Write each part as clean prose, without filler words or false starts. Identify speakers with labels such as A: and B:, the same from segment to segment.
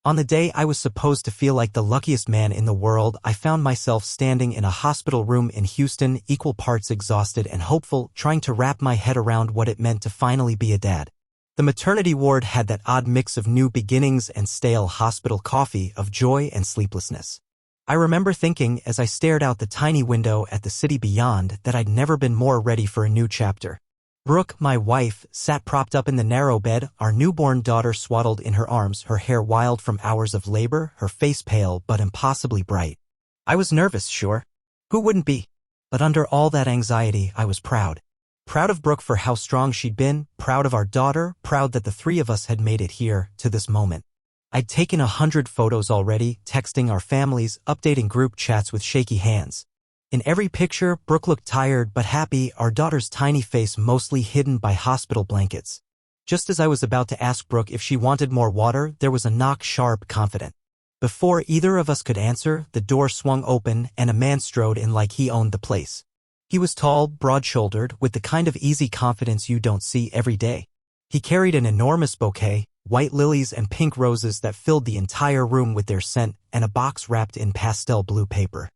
A: On the day I was supposed to feel like the luckiest man in the world, I found myself standing in a hospital room in Houston, equal parts exhausted and hopeful, trying to wrap my head around what it meant to finally be a dad. The maternity ward had that odd mix of new beginnings and stale hospital coffee, of joy and sleeplessness. I remember thinking, as I stared out the tiny window at the city beyond, that I'd never been more ready for a new chapter. Brooke, my wife, sat propped up in the narrow bed, our newborn daughter swaddled in her arms, her hair wild from hours of labor, her face pale but impossibly bright. I was nervous, sure. Who wouldn't be? But under all that anxiety, I was proud. Proud of Brooke for how strong she'd been, proud of our daughter, proud that the three of us had made it here, to this moment. I'd taken 100 photos already, texting our families, updating group chats with shaky hands. In every picture, Brooke looked tired but happy, our daughter's tiny face mostly hidden by hospital blankets. Just as I was about to ask Brooke if she wanted more water, there was a knock, sharp, confident. Before either of us could answer, the door swung open and a man strode in like he owned the place. He was tall, broad-shouldered, with the kind of easy confidence you don't see every day. He carried an enormous bouquet, white lilies and pink roses that filled the entire room with their scent, and a box wrapped in pastel blue paper.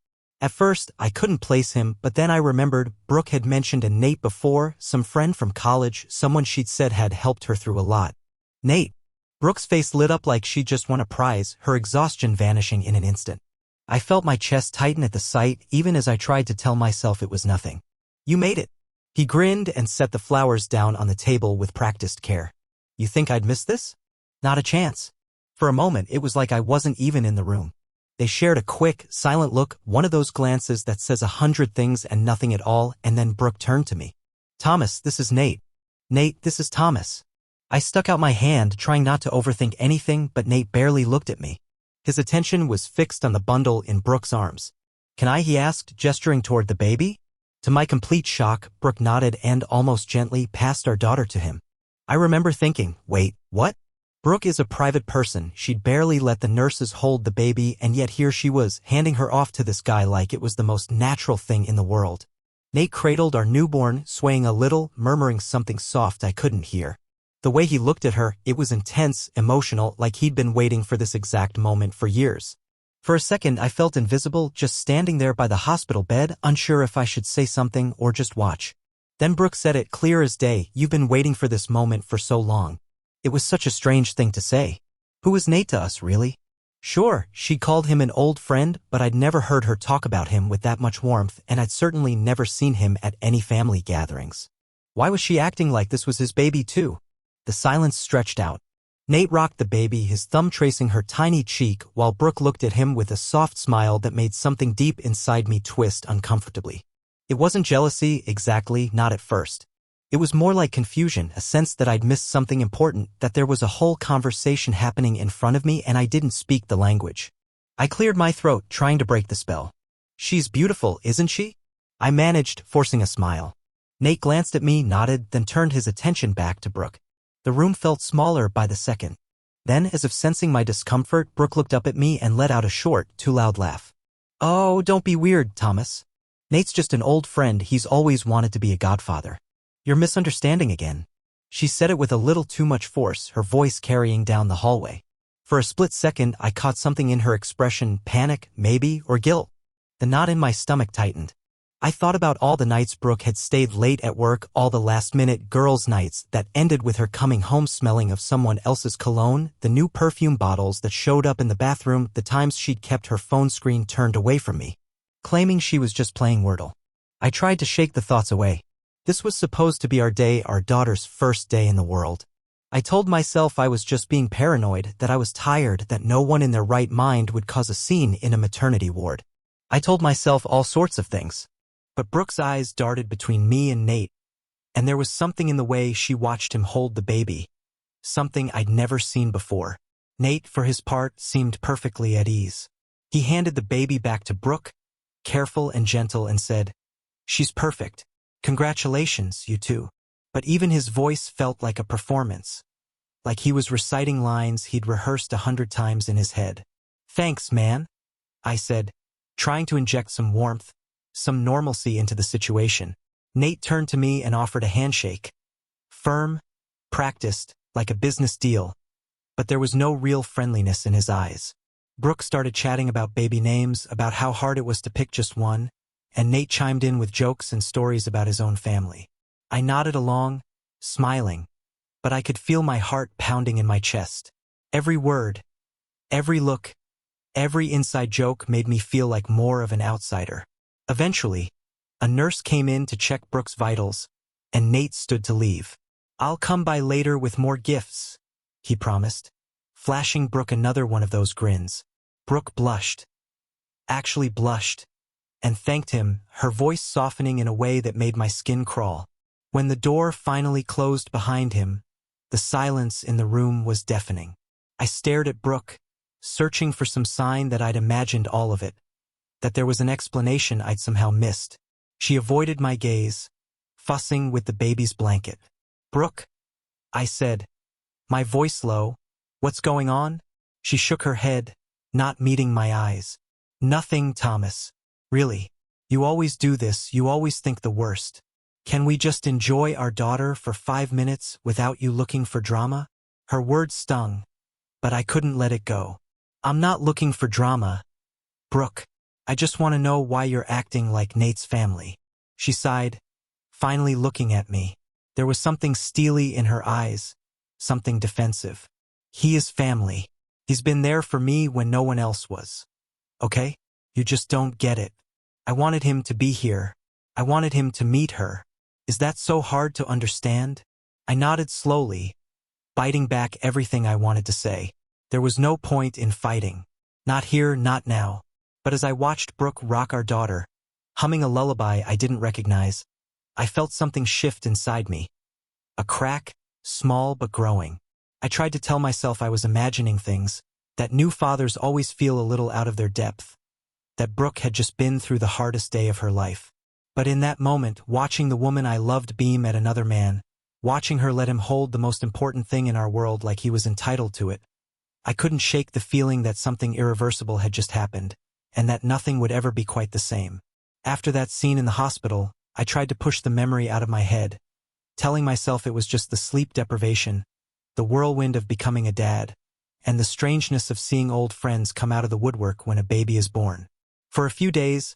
A: At first, I couldn't place him, but then I remembered Brooke had mentioned a Nate before, some friend from college, someone she'd said had helped her through a lot. Nate. Brooke's face lit up like she'd just won a prize, her exhaustion vanishing in an instant. I felt my chest tighten at the sight, even as I tried to tell myself it was nothing. You made it. He grinned and set the flowers down on the table with practiced care. You think I'd miss this? Not a chance. For a moment, it was like I wasn't even in the room. They shared a quick, silent look, one of those glances that says 100 things and nothing at all, and then Brooke turned to me. Thomas, this is Nate. Nate, this is Thomas. I stuck out my hand, trying not to overthink anything, but Nate barely looked at me. His attention was fixed on the bundle in Brooke's arms. Can I? He asked, gesturing toward the baby. To my complete shock, Brooke nodded and, almost gently, passed our daughter to him. I remember thinking, wait, what? Brooke is a private person, she'd barely let the nurses hold the baby, and yet here she was, handing her off to this guy like it was the most natural thing in the world. Nate cradled our newborn, swaying a little, murmuring something soft I couldn't hear. The way he looked at her, it was intense, emotional, like he'd been waiting for this exact moment for years. For a second I felt invisible, just standing there by the hospital bed, unsure if I should say something or just watch. Then Brooke said it clear as day, you've been waiting for this moment for so long. It was such a strange thing to say. Who was Nate to us, really? Sure, she called him an old friend, but I'd never heard her talk about him with that much warmth, and I'd certainly never seen him at any family gatherings. Why was she acting like this was his baby too? The silence stretched out. Nate rocked the baby, his thumb tracing her tiny cheek, while Brooke looked at him with a soft smile that made something deep inside me twist uncomfortably. It wasn't jealousy, exactly, not at first. It was more like confusion, a sense that I'd missed something important, that there was a whole conversation happening in front of me and I didn't speak the language. I cleared my throat, trying to break the spell. She's beautiful, isn't she? I managed, forcing a smile. Nate glanced at me, nodded, then turned his attention back to Brooke. The room felt smaller by the second. Then, as if sensing my discomfort, Brooke looked up at me and let out a short, too loud laugh. Oh, don't be weird, Thomas. Nate's just an old friend, he's always wanted to be a godfather. You're misunderstanding again. She said it with a little too much force, her voice carrying down the hallway. For a split second, I caught something in her expression, panic, maybe, or guilt. The knot in my stomach tightened. I thought about all the nights Brooke had stayed late at work, all the last-minute girls' nights that ended with her coming home smelling of someone else's cologne, the new perfume bottles that showed up in the bathroom, the times she'd kept her phone screen turned away from me, claiming she was just playing Wordle. I tried to shake the thoughts away. This was supposed to be our day, our daughter's first day in the world. I told myself I was just being paranoid, that I was tired, that no one in their right mind would cause a scene in a maternity ward. I told myself all sorts of things. But Brooke's eyes darted between me and Nate, and there was something in the way she watched him hold the baby. Something I'd never seen before. Nate, for his part, seemed perfectly at ease. He handed the baby back to Brooke, careful and gentle, and said, "She's perfect. Congratulations, you two." But even his voice felt like a performance, like he was reciting lines he'd rehearsed 100 times in his head. "Thanks, man," I said, trying to inject some warmth, some normalcy into the situation. Nate turned to me and offered a handshake. Firm, practiced, like a business deal. but there was no real friendliness in his eyes. Brooke started chatting about baby names, about how hard it was to pick just one, and Nate chimed in with jokes and stories about his own family. I nodded along, smiling, but I could feel my heart pounding in my chest. Every word, every look, every inside joke made me feel like more of an outsider. Eventually, a nurse came in to check Brooke's vitals, and Nate stood to leave. "I'll come by later with more gifts," he promised, flashing Brooke another one of those grins. Brooke blushed, actually blushed, and thanked him, her voice softening in a way that made my skin crawl. When the door finally closed behind him, the silence in the room was deafening. I stared at Brooke, searching for some sign that I'd imagined all of it, that there was an explanation I'd somehow missed. She avoided my gaze, fussing with the baby's blanket. "Brooke," I said, my voice low, "what's going on?" She shook her head, not meeting my eyes. "Nothing, Thomas. Really. You always do this, you always think the worst. Can we just enjoy our daughter for 5 minutes without you looking for drama?" Her words stung, but I couldn't let it go. "I'm not looking for drama, Brooke. I just want to know why you're acting like Nate's family." She sighed, finally looking at me. There was something steely in her eyes, something defensive. "He is family. He's been there for me when no one else was. Okay? You just don't get it. I wanted him to be here. I wanted him to meet her. Is that so hard to understand?" I nodded slowly, biting back everything I wanted to say. There was no point in fighting. Not here, not now. But as I watched Brooke rock our daughter, humming a lullaby I didn't recognize, I felt something shift inside me. A crack, small but growing. I tried to tell myself I was imagining things, that new fathers always feel a little out of their depth, that Brooke had just been through the hardest day of her life. But in that moment, watching the woman I loved beam at another man, watching her let him hold the most important thing in our world like he was entitled to it, I couldn't shake the feeling that something irreversible had just happened, and that nothing would ever be quite the same. After that scene in the hospital, I tried to push the memory out of my head, telling myself it was just the sleep deprivation, the whirlwind of becoming a dad, and the strangeness of seeing old friends come out of the woodwork when a baby is born. For a few days,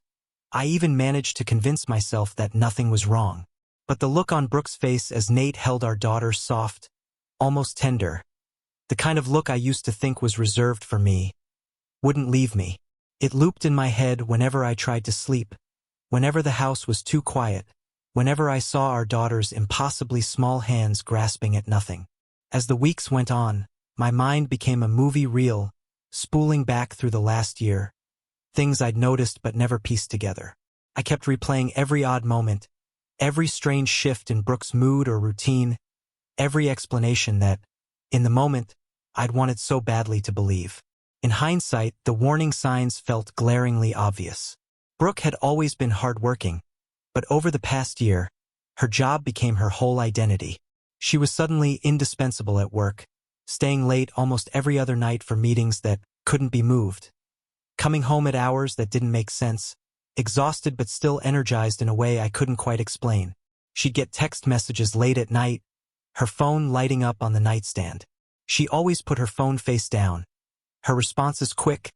A: I even managed to convince myself that nothing was wrong. But the look on Brooke's face as Nate held our daughter soft, almost tender, the kind of look I used to think was reserved for me, wouldn't leave me. It looped in my head whenever I tried to sleep, whenever the house was too quiet, whenever I saw our daughter's impossibly small hands grasping at nothing. As the weeks went on, my mind became a movie reel, spooling back through the last year, things I'd noticed but never pieced together. I kept replaying every odd moment, every strange shift in Brooke's mood or routine, every explanation that, in the moment, I'd wanted so badly to believe. In hindsight, the warning signs felt glaringly obvious. Brooke had always been hardworking, but over the past year, her job became her whole identity. She was suddenly indispensable at work, staying late almost every other night for meetings that couldn't be moved, coming home at hours that didn't make sense, exhausted but still energized in a way I couldn't quite explain. She'd get text messages late at night, her phone lighting up on the nightstand. She always put her phone face down, her responses quick,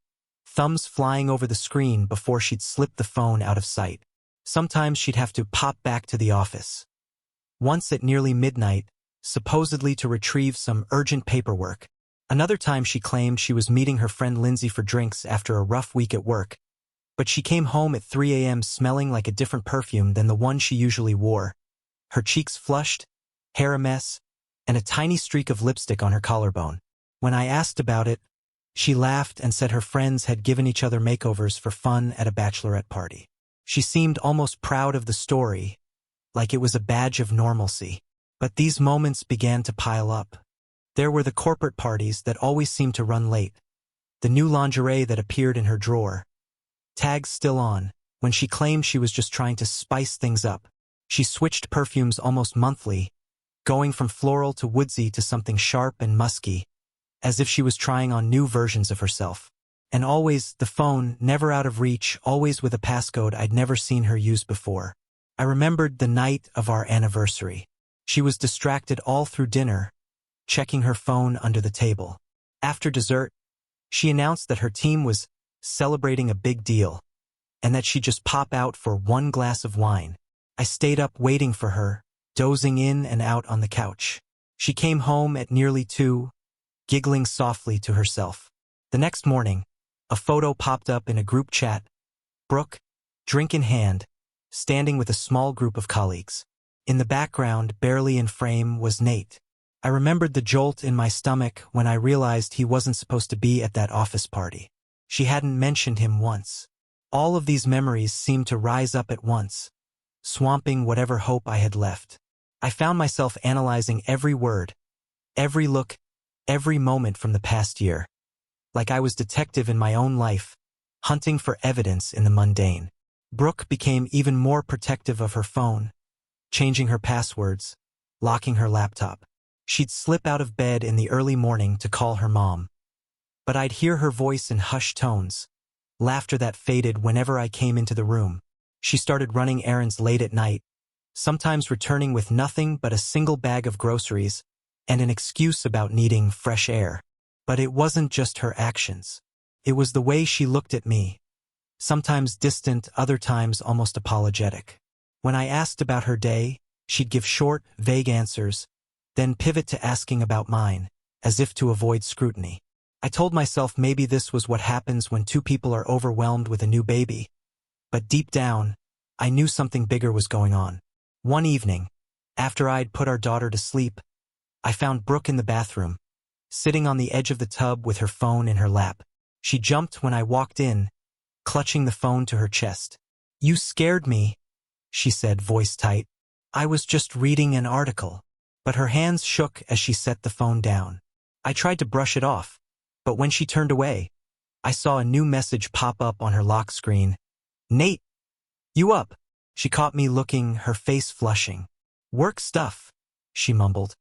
A: thumbs flying over the screen before she'd slip the phone out of sight. Sometimes she'd have to pop back to the office. Once at nearly midnight, supposedly to retrieve some urgent paperwork. Another time she claimed she was meeting her friend Lindsay for drinks after a rough week at work, but she came home at 3 a.m. smelling like a different perfume than the one she usually wore, her cheeks flushed, hair a mess, and a tiny streak of lipstick on her collarbone. When I asked about it, she laughed and said her friends had given each other makeovers for fun at a bachelorette party. She seemed almost proud of the story, like it was a badge of normalcy. But these moments began to pile up. There were the corporate parties that always seemed to run late, the new lingerie that appeared in her drawer, tags still on, when she claimed she was just trying to spice things up. She switched perfumes almost monthly, going from floral to woodsy to something sharp and musky, as if she was trying on new versions of herself. And always, the phone, never out of reach, always with a passcode I'd never seen her use before. I remembered the night of our anniversary. She was distracted all through dinner, checking her phone under the table. After dessert, she announced that her team was celebrating a big deal and that she'd just pop out for one glass of wine. I stayed up waiting for her, dozing in and out on the couch. She came home at nearly 2, giggling softly to herself. The next morning, a photo popped up in a group chat. Brooke, drink in hand, standing with a small group of colleagues. In the background, barely in frame, was Nate. I remembered the jolt in my stomach when I realized he wasn't supposed to be at that office party. She hadn't mentioned him once. All of these memories seemed to rise up at once, swamping whatever hope I had left. I found myself analyzing every word, every look, every moment from the past year, like I was detective in my own life, hunting for evidence in the mundane. Brooke became even more protective of her phone, changing her passwords, locking her laptop. She'd slip out of bed in the early morning to call her mom, but I'd hear her voice in hushed tones, laughter that faded whenever I came into the room. She started running errands late at night, sometimes returning with nothing but a single bag of groceries and an excuse about needing fresh air. But it wasn't just her actions. It was the way she looked at me, sometimes distant, other times almost apologetic. When I asked about her day, she'd give short, vague answers, then pivot to asking about mine, as if to avoid scrutiny. I told myself maybe this was what happens when two people are overwhelmed with a new baby. But deep down, I knew something bigger was going on. One evening, after I'd put our daughter to sleep, I found Brooke in the bathroom, sitting on the edge of the tub with her phone in her lap. She jumped when I walked in, clutching the phone to her chest. "You scared me," she said, voice tight. "I was just reading an article." But her hands shook as she set the phone down. I tried to brush it off, but when she turned away, I saw a new message pop up on her lock screen. "Nate, you up?" She caught me looking, her face flushing. "Work stuff," she mumbled,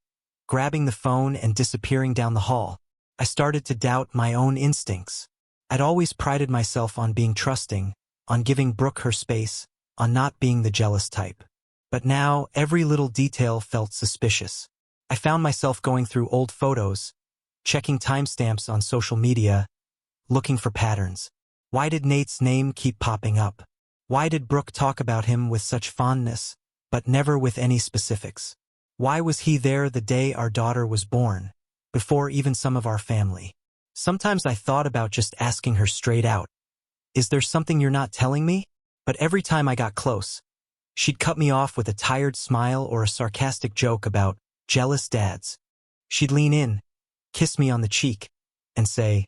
A: grabbing the phone and disappearing down the hall. I started to doubt my own instincts. I'd always prided myself on being trusting, on giving Brooke her space, on not being the jealous type. But now, every little detail felt suspicious. I found myself going through old photos, checking timestamps on social media, looking for patterns. Why did Nate's name keep popping up? Why did Brooke talk about him with such fondness, but never with any specifics? Why was he there the day our daughter was born, before even some of our family? Sometimes I thought about just asking her straight out, "Is there something you're not telling me?" But every time I got close, she'd cut me off with a tired smile or a sarcastic joke about jealous dads. She'd lean in, kiss me on the cheek, and say,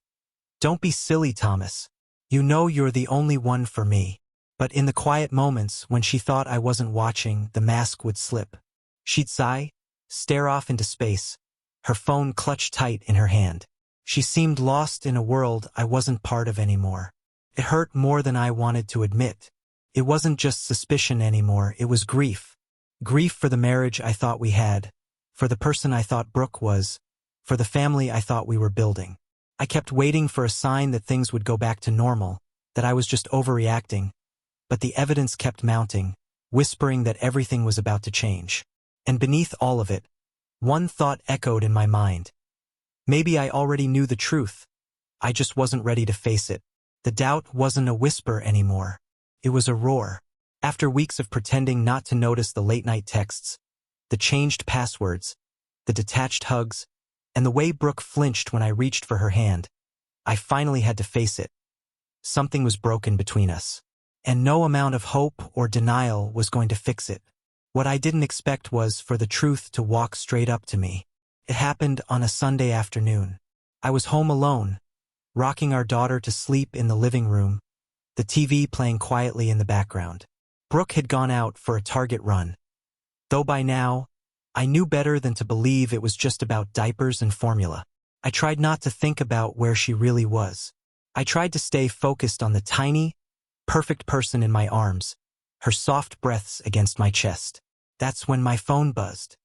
A: "Don't be silly, Thomas. You know you're the only one for me." But in the quiet moments when she thought I wasn't watching, the mask would slip. She'd sigh, stare off into space, her phone clutched tight in her hand. She seemed lost in a world I wasn't part of anymore. It hurt more than I wanted to admit. It wasn't just suspicion anymore, it was grief. Grief for the marriage I thought we had, for the person I thought Brooke was, for the family I thought we were building. I kept waiting for a sign that things would go back to normal, that I was just overreacting. But the evidence kept mounting, whispering that everything was about to change. And beneath all of it, one thought echoed in my mind. Maybe I already knew the truth. I just wasn't ready to face it. The doubt wasn't a whisper anymore. It was a roar. After weeks of pretending not to notice the late-night texts, the changed passwords, the detached hugs, and the way Brooke flinched when I reached for her hand, I finally had to face it. Something was broken between us, and no amount of hope or denial was going to fix it. What I didn't expect was for the truth to walk straight up to me. It happened on a Sunday afternoon. I was home alone, rocking our daughter to sleep in the living room, the TV playing quietly in the background. Brooke had gone out for a Target run, though by now, I knew better than to believe it was just about diapers and formula. I tried not to think about where she really was. I tried to stay focused on the tiny, perfect person in my arms, her soft breaths against my chest. That's when my phone buzzed.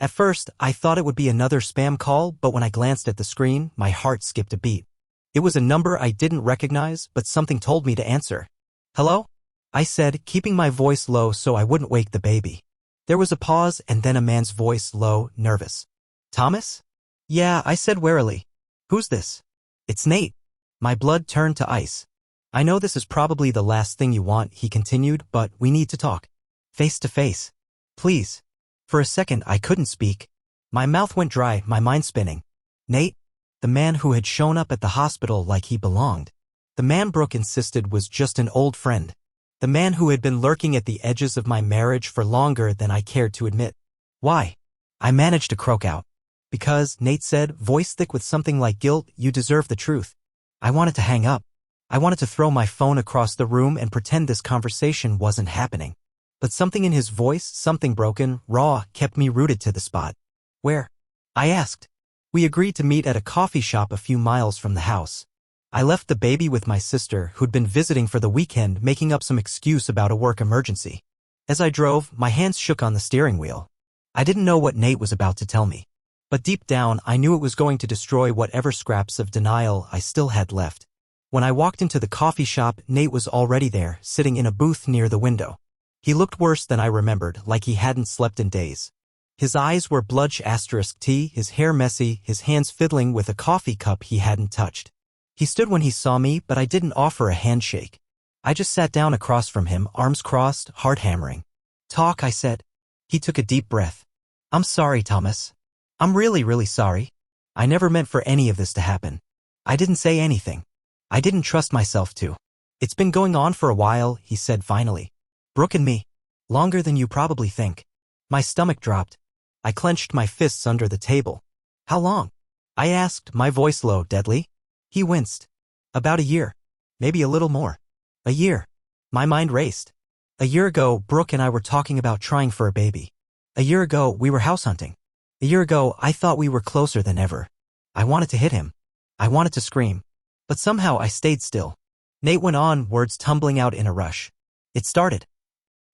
A: At first, I thought it would be another spam call, but when I glanced at the screen, my heart skipped a beat. It was a number I didn't recognize, but something told me to answer. "Hello?" I said, keeping my voice low so I wouldn't wake the baby. There was a pause and then a man's voice, low, nervous. "Thomas?" "Yeah," I said warily. Who's this? It's Nate. My blood turned to ice. I know this is probably the last thing you want, he continued, but we need to talk. Face to face. Please. For a second I couldn't speak. My mouth went dry, my mind spinning. Nate? The man who had shown up at the hospital like he belonged. The man Brooke insisted was just an old friend. The man who had been lurking at the edges of my marriage for longer than I cared to admit. Why? I managed to croak out. Because, Nate said, voice thick with something like guilt, you deserve the truth. I wanted to hang up. I wanted to throw my phone across the room and pretend this conversation wasn't happening. But something in his voice, something broken, raw, kept me rooted to the spot. Where? I asked. We agreed to meet at a coffee shop a few miles from the house. I left the baby with my sister, who'd been visiting for the weekend, making up some excuse about a work emergency. As I drove, my hands shook on the steering wheel. I didn't know what Nate was about to tell me. But deep down, I knew it was going to destroy whatever scraps of denial I still had left. When I walked into the coffee shop, Nate was already there, sitting in a booth near the window. He looked worse than I remembered, like he hadn't slept in days. His eyes were bloodshot, his hair messy, his hands fiddling with a coffee cup he hadn't touched. He stood when he saw me, but I didn't offer a handshake. I just sat down across from him, arms crossed, heart hammering. Talk, I said. He took a deep breath. I'm sorry, Thomas. I'm really sorry. I never meant for any of this to happen. I didn't say anything. I didn't trust myself to. It's been going on for a while, he said finally. Brooke and me. Longer than you probably think. My stomach dropped. I clenched my fists under the table. How long? I asked, my voice low, deadly. He winced. About a year. Maybe a little more. A year. My mind raced. A year ago, Brooke and I were talking about trying for a baby. A year ago, we were house hunting. A year ago, I thought we were closer than ever. I wanted to hit him. I wanted to scream. But somehow I stayed still. Nate went on, words tumbling out in a rush. It started.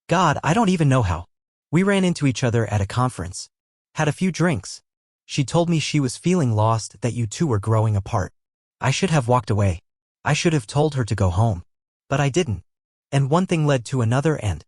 A: God, I don't even know how. We ran into each other at a conference. Had a few drinks. She told me she was feeling lost, that you two were growing apart. I should have walked away. I should have told her to go home. But I didn't. And one thing led to another and...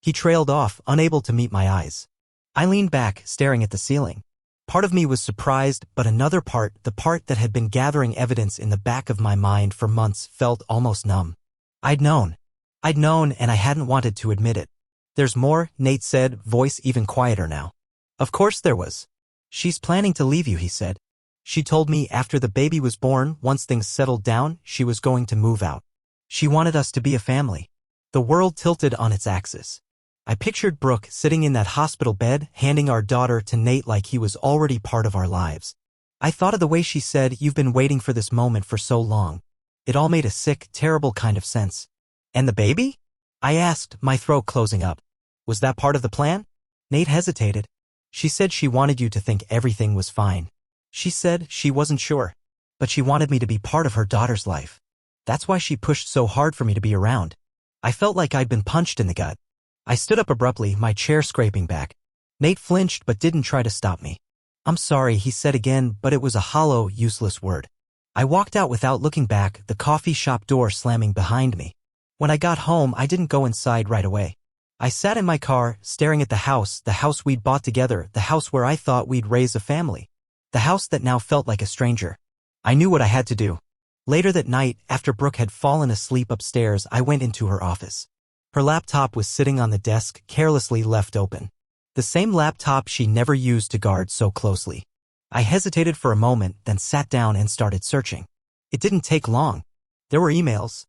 A: He trailed off, unable to meet my eyes. I leaned back, staring at the ceiling. Part of me was surprised, but another part, the part that had been gathering evidence in the back of my mind for months, felt almost numb. I'd known, and I hadn't wanted to admit it. There's more, Nate said, voice even quieter now. Of course there was. She's planning to leave you, he said. She told me after the baby was born, once things settled down, she was going to move out. She wanted us to be a family. The world tilted on its axis. I pictured Brooke sitting in that hospital bed, handing our daughter to Nate like he was already part of our lives. I thought of the way she said, you've been waiting for this moment for so long. It all made a sick, terrible kind of sense. And the baby? I asked, my throat closing up. Was that part of the plan? Nate hesitated. She said she wanted you to think everything was fine. She said she wasn't sure. But she wanted me to be part of her daughter's life. That's why she pushed so hard for me to be around. I felt like I'd been punched in the gut. I stood up abruptly, my chair scraping back. Nate flinched but didn't try to stop me. I'm sorry, he said again, but it was a hollow, useless word. I walked out without looking back, the coffee shop door slamming behind me. When I got home, I didn't go inside right away. I sat in my car, staring at the house we'd bought together, the house where I thought we'd raise a family. The house that now felt like a stranger. I knew what I had to do. Later that night, after Brooke had fallen asleep upstairs, I went into her office. Her laptop was sitting on the desk, carelessly left open. The same laptop she never used to guard so closely. I hesitated for a moment, then sat down and started searching. It didn't take long. There were emails.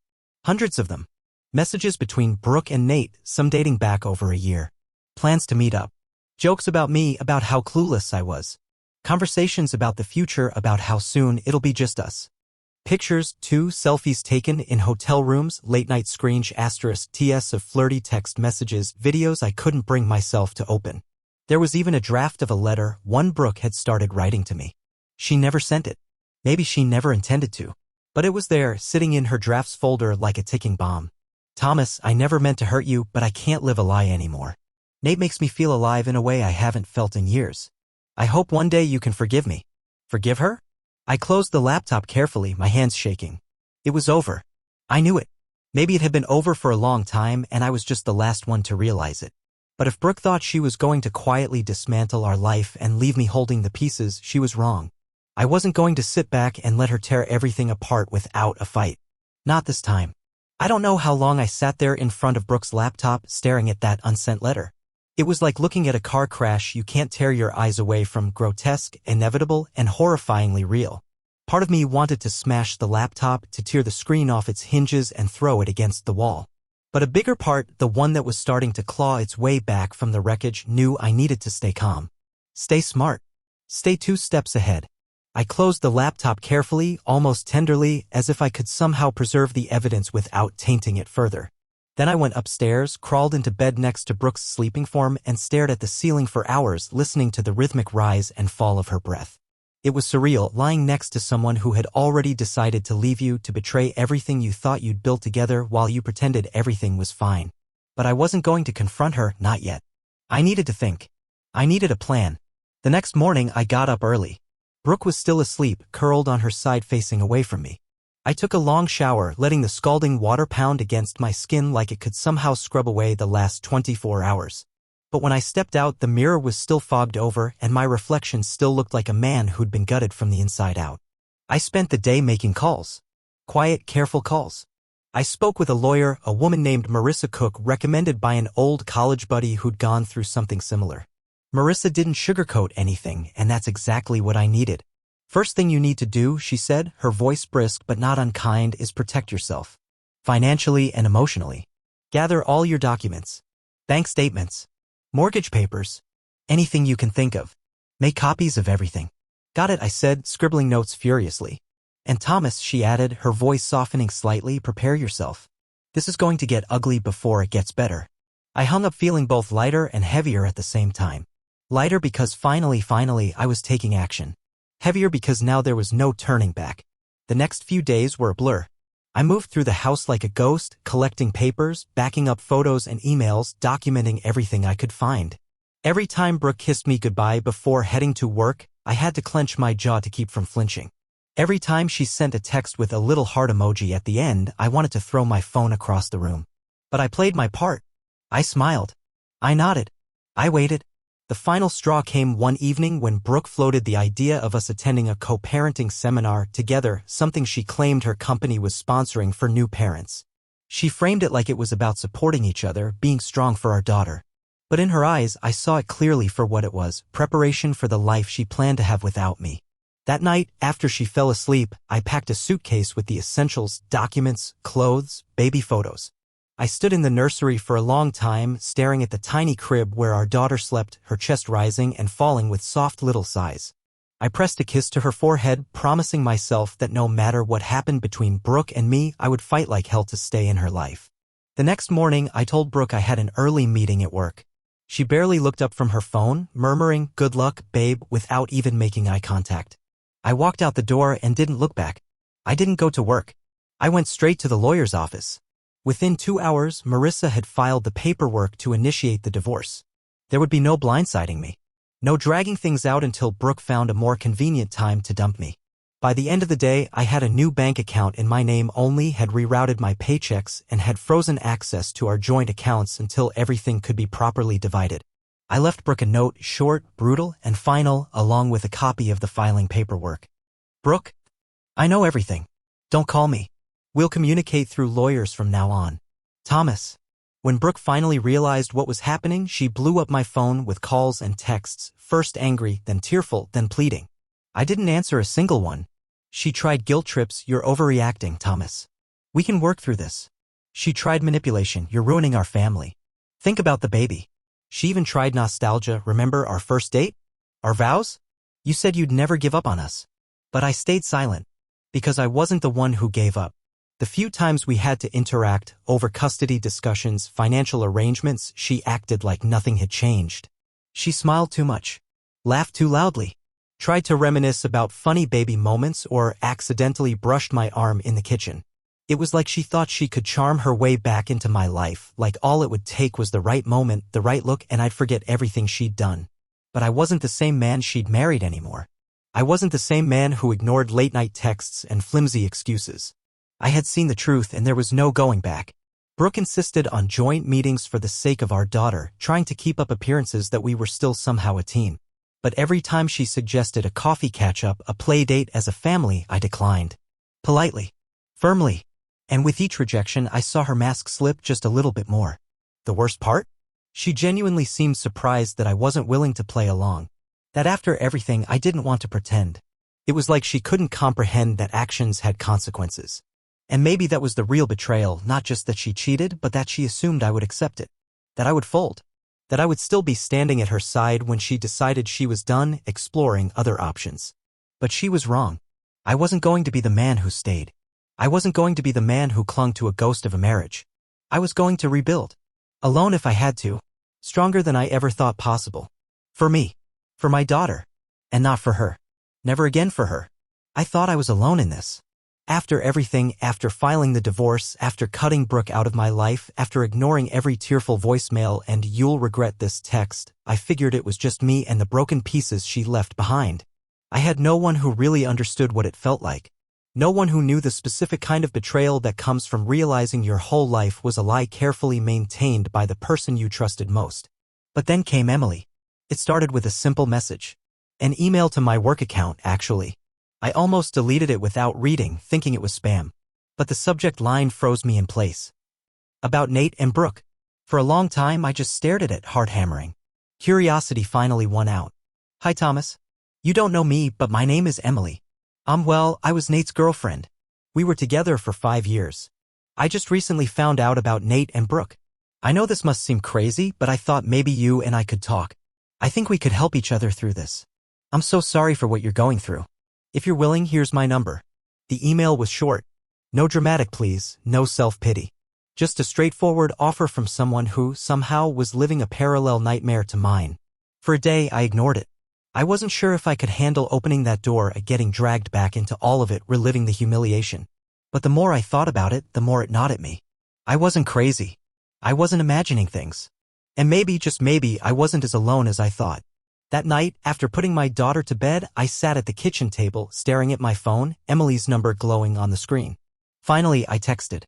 A: Hundreds of them. Messages between Brooke and Nate, some dating back over a year. Plans to meet up. Jokes about me, about how clueless I was. Conversations about the future, about how soon it'll be just us. Pictures, too, selfies taken in hotel rooms, late-night *TS of flirty text messages, videos I couldn't bring myself to open. There was even a draft of a letter one Brooke had started writing to me. She never sent it. Maybe she never intended to. But it was there, sitting in her drafts folder like a ticking bomb. Thomas, I never meant to hurt you, but I can't live a lie anymore. Nate makes me feel alive in a way I haven't felt in years. I hope one day you can forgive me. Forgive her? I closed the laptop carefully, my hands shaking. It was over. I knew it. Maybe it had been over for a long time and I was just the last one to realize it. But if Brooke thought she was going to quietly dismantle our life and leave me holding the pieces, she was wrong. I wasn't going to sit back and let her tear everything apart without a fight. Not this time. I don't know how long I sat there in front of Brooke's laptop staring at that unsent letter. It was like looking at a car crash you can't tear your eyes away from, grotesque, inevitable, and horrifyingly real. Part of me wanted to smash the laptop, to tear the screen off its hinges and throw it against the wall. But a bigger part, the one that was starting to claw its way back from the wreckage, knew I needed to stay calm. Stay smart. Stay 2 steps ahead. I closed the laptop carefully, almost tenderly, as if I could somehow preserve the evidence without tainting it further. Then I went upstairs, crawled into bed next to Brooke's sleeping form, and stared at the ceiling for hours, listening to the rhythmic rise and fall of her breath. It was surreal, lying next to someone who had already decided to leave you, to betray everything you thought you'd built together while you pretended everything was fine. But I wasn't going to confront her, not yet. I needed to think. I needed a plan. The next morning I got up early. Brooke was still asleep, curled on her side facing away from me. I took a long shower, letting the scalding water pound against my skin like it could somehow scrub away the last 24 hours. But when I stepped out, the mirror was still fogged over, and my reflection still looked like a man who'd been gutted from the inside out. I spent the day making calls. Quiet, careful calls. I spoke with a lawyer, a woman named Marissa Cook, recommended by an old college buddy who'd gone through something similar. Marissa didn't sugarcoat anything, and that's exactly what I needed. First thing you need to do, she said, her voice brisk but not unkind, is protect yourself. Financially and emotionally. Gather all your documents. Bank statements. Mortgage papers. Anything you can think of. Make copies of everything. Got it, I said, scribbling notes furiously. And Thomas, she added, her voice softening slightly, prepare yourself. This is going to get ugly before it gets better. I hung up feeling both lighter and heavier at the same time. Lighter because finally I was taking action. Heavier because now there was no turning back. The next few days were a blur. I moved through the house like a ghost, collecting papers, backing up photos and emails, documenting everything I could find. Every time Brooke kissed me goodbye before heading to work, I had to clench my jaw to keep from flinching. Every time she sent a text with a little heart emoji at the end, I wanted to throw my phone across the room. But I played my part. I smiled. I nodded. I waited. The final straw came one evening when Brooke floated the idea of us attending a co-parenting seminar together, something she claimed her company was sponsoring for new parents. She framed it like it was about supporting each other, being strong for our daughter. But in her eyes, I saw it clearly for what it was, preparation for the life she planned to have without me. That night, after she fell asleep, I packed a suitcase with the essentials, documents, clothes, baby photos. I stood in the nursery for a long time, staring at the tiny crib where our daughter slept, her chest rising and falling with soft little sighs. I pressed a kiss to her forehead, promising myself that no matter what happened between Brooke and me, I would fight like hell to stay in her life. The next morning, I told Brooke I had an early meeting at work. She barely looked up from her phone, murmuring, "Good luck, babe," without even making eye contact. I walked out the door and didn't look back. I didn't go to work. I went straight to the lawyer's office. Within 2 hours, Marissa had filed the paperwork to initiate the divorce. There would be no blindsiding me. No dragging things out until Brooke found a more convenient time to dump me. By the end of the day, I had a new bank account in my name only, had rerouted my paychecks, and had frozen access to our joint accounts until everything could be properly divided. I left Brooke a note, short, brutal, and final, along with a copy of the filing paperwork. Brooke, I know everything. Don't call me. We'll communicate through lawyers from now on. Thomas. When Brooke finally realized what was happening, she blew up my phone with calls and texts, first angry, then tearful, then pleading. I didn't answer a single one. She tried guilt trips, "You're overreacting, Thomas. We can work through this." She tried manipulation, "You're ruining our family. Think about the baby." She even tried nostalgia, "Remember our first date? Our vows? You said you'd never give up on us." But I stayed silent. Because I wasn't the one who gave up. The few times we had to interact, over custody discussions, financial arrangements, she acted like nothing had changed. She smiled too much. Laughed too loudly. Tried to reminisce about funny baby moments or accidentally brushed my arm in the kitchen. It was like she thought she could charm her way back into my life, like all it would take was the right moment, the right look, and I'd forget everything she'd done. But I wasn't the same man she'd married anymore. I wasn't the same man who ignored late-night texts and flimsy excuses. I had seen the truth and there was no going back. Brooke insisted on joint meetings for the sake of our daughter, trying to keep up appearances that we were still somehow a team. But every time she suggested a coffee catch-up, a play date as a family, I declined. Politely. Firmly. And with each rejection, I saw her mask slip just a little bit more. The worst part? She genuinely seemed surprised that I wasn't willing to play along. That after everything, I didn't want to pretend. It was like she couldn't comprehend that actions had consequences. And maybe that was the real betrayal, not just that she cheated, but that she assumed I would accept it. That I would fold. That I would still be standing at her side when she decided she was done exploring other options. But she was wrong. I wasn't going to be the man who stayed. I wasn't going to be the man who clung to a ghost of a marriage. I was going to rebuild. Alone if I had to. Stronger than I ever thought possible. For me. For my daughter. And not for her. Never again for her. I thought I was alone in this. After everything, after filing the divorce, after cutting Brooke out of my life, after ignoring every tearful voicemail and "you'll regret this" text, I figured it was just me and the broken pieces she left behind. I had no one who really understood what it felt like. No one who knew the specific kind of betrayal that comes from realizing your whole life was a lie carefully maintained by the person you trusted most. But then came Emily. It started with a simple message. An email to my work account, actually. I almost deleted it without reading, thinking it was spam. But the subject line froze me in place. About Nate and Brooke. For a long time I just stared at it, heart hammering. Curiosity finally won out. Hi Thomas. You don't know me, but my name is Emily. I was Nate's girlfriend. We were together for 5 years. I just recently found out about Nate and Brooke. I know this must seem crazy, but I thought maybe you and I could talk. I think we could help each other through this. I'm so sorry for what you're going through. If you're willing, here's my number. The email was short. No dramatic pleas, no self-pity. Just a straightforward offer from someone who, somehow, was living a parallel nightmare to mine. For a day, I ignored it. I wasn't sure if I could handle opening that door and getting dragged back into all of it, reliving the humiliation. But the more I thought about it, the more it gnawed at me. I wasn't crazy. I wasn't imagining things. And maybe, just maybe, I wasn't as alone as I thought. That night, after putting my daughter to bed, I sat at the kitchen table, staring at my phone, Emily's number glowing on the screen. Finally, I texted.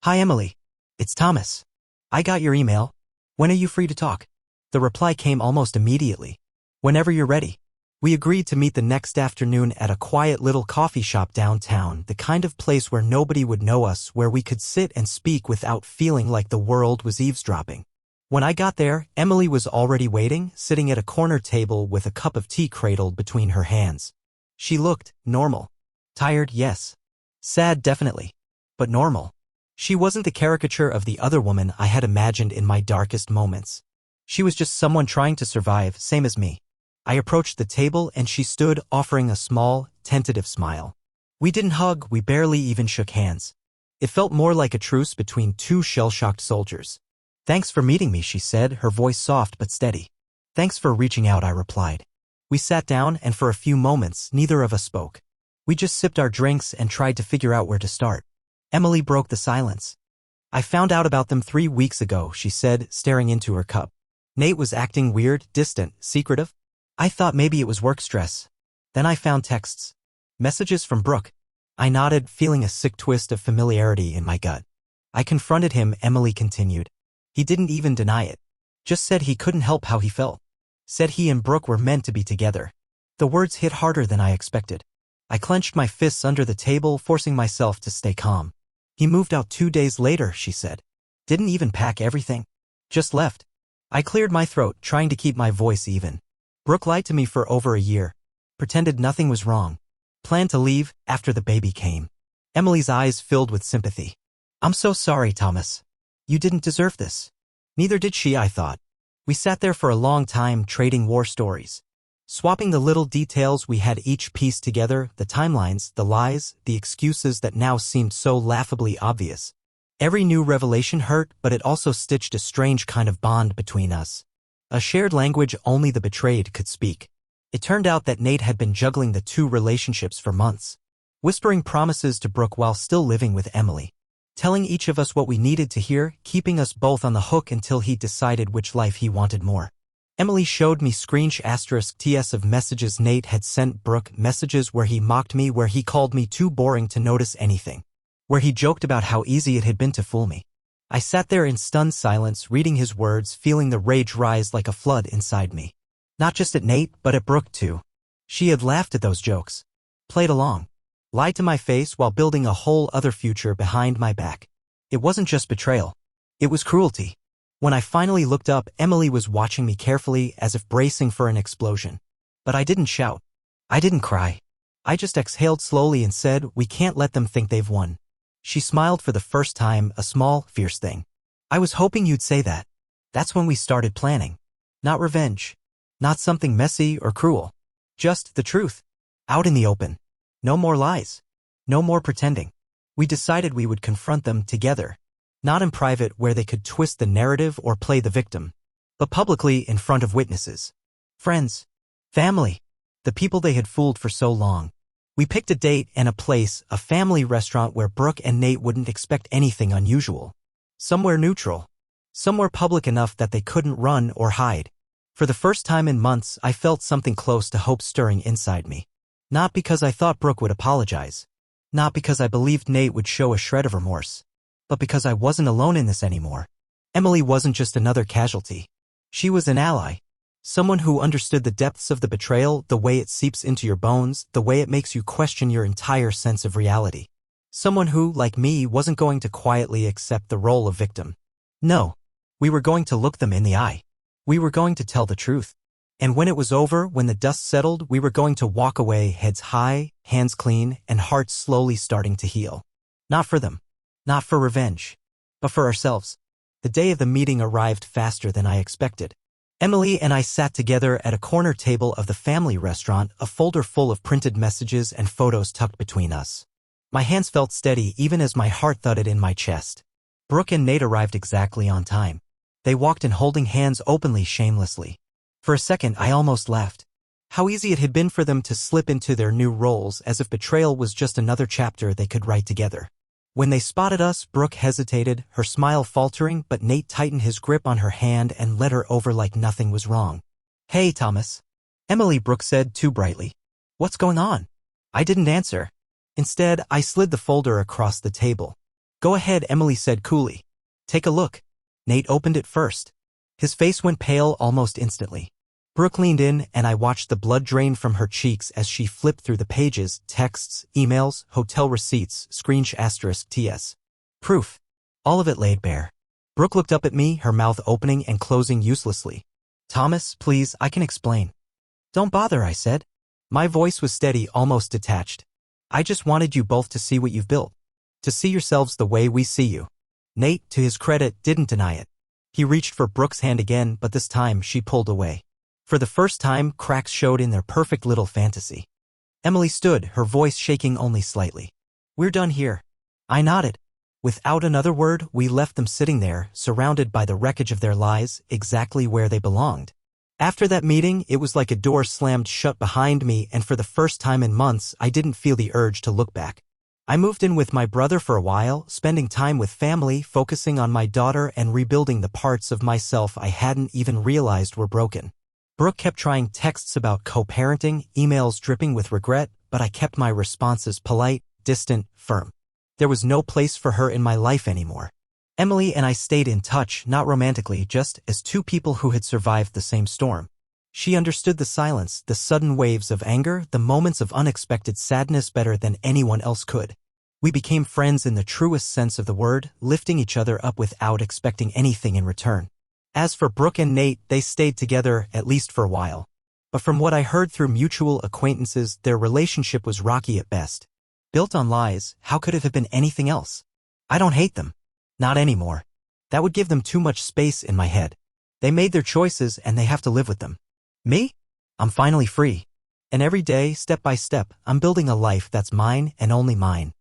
A: Hi Emily. It's Thomas. I got your email. When are you free to talk? The reply came almost immediately. Whenever you're ready. We agreed to meet the next afternoon at a quiet little coffee shop downtown, the kind of place where nobody would know us, where we could sit and speak without feeling like the world was eavesdropping. When I got there, Emily was already waiting, sitting at a corner table with a cup of tea cradled between her hands. She looked normal. Tired, yes. Sad, definitely. But normal. She wasn't the caricature of the other woman I had imagined in my darkest moments. She was just someone trying to survive, same as me. I approached the table and she stood, offering a small, tentative smile. We didn't hug, we barely even shook hands. It felt more like a truce between two shell-shocked soldiers. Thanks for meeting me, she said, her voice soft but steady. Thanks for reaching out, I replied. We sat down and for a few moments, neither of us spoke. We just sipped our drinks and tried to figure out where to start. Emily broke the silence. I found out about them 3 weeks ago, she said, staring into her cup. Nate was acting weird, distant, secretive. I thought maybe it was work stress. Then I found texts. Messages from Brooke. I nodded, feeling a sick twist of familiarity in my gut. I confronted him, Emily continued. He didn't even deny it. Just said he couldn't help how he felt. Said he and Brooke were meant to be together. The words hit harder than I expected. I clenched my fists under the table, forcing myself to stay calm. He moved out 2 days later, she said. Didn't even pack everything. Just left. I cleared my throat, trying to keep my voice even. Brooke lied to me for over a year. Pretended nothing was wrong. Planned to leave after the baby came. Emily's eyes filled with sympathy. I'm so sorry, Thomas. You didn't deserve this. Neither did she, I thought. We sat there for a long time, trading war stories. Swapping the little details we had each pieced together, the timelines, the lies, the excuses that now seemed so laughably obvious. Every new revelation hurt, but it also stitched a strange kind of bond between us. A shared language only the betrayed could speak. It turned out that Nate had been juggling the two relationships for months. Whispering promises to Brooke while still living with Emily. Telling each of us what we needed to hear, keeping us both on the hook until he decided which life he wanted more. Emily showed me *TS of messages Nate had sent Brooke, messages where he mocked me, where he called me too boring to notice anything, where he joked about how easy it had been to fool me. I sat there in stunned silence, reading his words, feeling the rage rise like a flood inside me. Not just at Nate, but at Brooke too. She had laughed at those jokes. Played along. Lied to my face while building a whole other future behind my back. It wasn't just betrayal. It was cruelty. When I finally looked up, Emily was watching me carefully as if bracing for an explosion. But I didn't shout. I didn't cry. I just exhaled slowly and said, "We can't let them think they've won." She smiled for the first time, a small, fierce thing. "I was hoping you'd say that." That's when we started planning. Not revenge. Not something messy or cruel. Just the truth. Out in the open. No more lies. No more pretending. We decided we would confront them together. Not in private where they could twist the narrative or play the victim, but publicly in front of witnesses. Friends. Family. The people they had fooled for so long. We picked a date and a place, a family restaurant where Brooke and Nate wouldn't expect anything unusual. Somewhere neutral. Somewhere public enough that they couldn't run or hide. For the first time in months, I felt something close to hope stirring inside me. Not because I thought Brooke would apologize. Not because I believed Nate would show a shred of remorse. But because I wasn't alone in this anymore. Emily wasn't just another casualty. She was an ally. Someone who understood the depths of the betrayal, the way it seeps into your bones, the way it makes you question your entire sense of reality. Someone who, like me, wasn't going to quietly accept the role of victim. No. We were going to look them in the eye. We were going to tell the truth. And when it was over, when the dust settled, we were going to walk away, heads high, hands clean, and hearts slowly starting to heal. Not for them. Not for revenge. But for ourselves. The day of the meeting arrived faster than I expected. Emily and I sat together at a corner table of the family restaurant, a folder full of printed messages and photos tucked between us. My hands felt steady even as my heart thudded in my chest. Brooke and Nate arrived exactly on time. They walked in holding hands openly, shamelessly. For a second, I almost laughed. How easy it had been for them to slip into their new roles as if betrayal was just another chapter they could write together. When they spotted us, Brooke hesitated, her smile faltering, but Nate tightened his grip on her hand and led her over like nothing was wrong. "Hey, Thomas." Emily, Brooke said too brightly. "What's going on?" I didn't answer. Instead, I slid the folder across the table. "Go ahead," Emily said coolly. "Take a look." Nate opened it first. His face went pale almost instantly. Brooke leaned in, and I watched the blood drain from her cheeks as she flipped through the pages, texts, emails, hotel receipts, **TS. Proof. All of it laid bare. Brooke looked up at me, her mouth opening and closing uselessly. "Thomas, please, I can explain." "Don't bother," I said. My voice was steady, almost detached. "I just wanted you both to see what you've built. To see yourselves the way we see you." Nate, to his credit, didn't deny it. He reached for Brooke's hand again, but this time she pulled away. For the first time, cracks showed in their perfect little fantasy. Emily stood, her voice shaking only slightly. "We're done here." I nodded. Without another word, we left them sitting there, surrounded by the wreckage of their lies, exactly where they belonged. After that meeting, it was like a door slammed shut behind me, and for the first time in months, I didn't feel the urge to look back. I moved in with my brother for a while, spending time with family, focusing on my daughter and rebuilding the parts of myself I hadn't even realized were broken. Brooke kept trying texts about co-parenting, emails dripping with regret, but I kept my responses polite, distant, firm. There was no place for her in my life anymore. Emily and I stayed in touch, not romantically, just as two people who had survived the same storm. She understood the silence, the sudden waves of anger, the moments of unexpected sadness better than anyone else could. We became friends in the truest sense of the word, lifting each other up without expecting anything in return. As for Brooke and Nate, they stayed together, at least for a while. But from what I heard through mutual acquaintances, their relationship was rocky at best. Built on lies, how could it have been anything else? I don't hate them. Not anymore. That would give them too much space in my head. They made their choices and they have to live with them. Me? I'm finally free. And every day, step by step, I'm building a life that's mine and only mine.